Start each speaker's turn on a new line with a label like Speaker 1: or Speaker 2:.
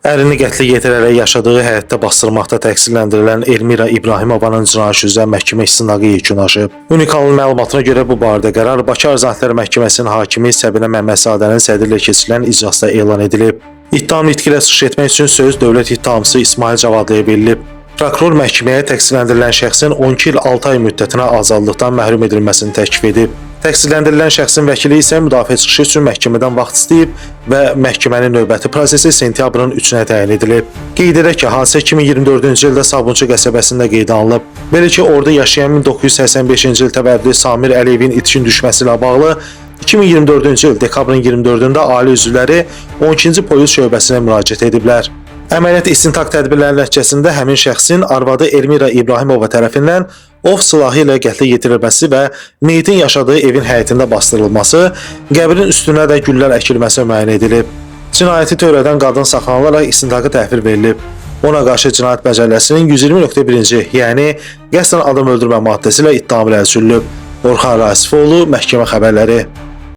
Speaker 1: Ərini qətlə yetirərək yaşadığı həyətdə basdırmaqda təqsirləndirilən Elmira İbrahimovanın cinayət işi üzrə məhkəmə istinaqı yekunlaşıb. Unikalın məlumatına görə bu barədə qərar Bakı Ağır Cinayətlər Məhkəməsinin hakimi Səbinə Məmmədzadənin sədrliyi ilə keçirilən iclasda elan edilib. İttiham nitqi ilə çıxış etmək üçün söz dövlət ittihamçısı İsmail Cavadlıya verilib. Prokuror məhkəməyə təqsirləndirilən şəxsin 12 il 6 ay müddətinə azadlıqdan məhrum edilməsini təklif edib. Təqsirləndirilən şəxsin vəkili isə müdafiə çıxışı üçün məhkəmədən vaxt istəyib və məhkəmənin növbəti prosesi sentyabrın 3-nə təyin edilib. Qeyd edək ki, hadisə 2024-cü ildə Sabunçu qəsəbəsində qeydə alınıb. Belə ki, orada yaşayan 1985-ci il təvəllüdlü Samir Əliyevin itkin düşməsi ilə bağlı 2024-cü il dekabrın 24-də ailə üzvləri 12-ci polis şöbəsinə müraciət ediblər. Əməliyyat istintaq tədbirlərinin nəticəsində həmin şəxsin arvadı Elmira İbrahimova tərəfindən ov silahı ilə qətlə yetirilməsi və meyitin yaşadığı evin həyətində bastırılması, qəbrin üstünə də güllər əkilməsi müəyyən edilib. Cinayəti törədən qadın saxlanılaraq istintaqa təhvil verilib. Ona qarşı cinayət məcəlləsinin 120.1-ci, yəni qəsdən adam öldürmə maddəsi ilə ittiham irəli sürülüb. Orxan Rasifoğlu, məhkəmə xəbərləri.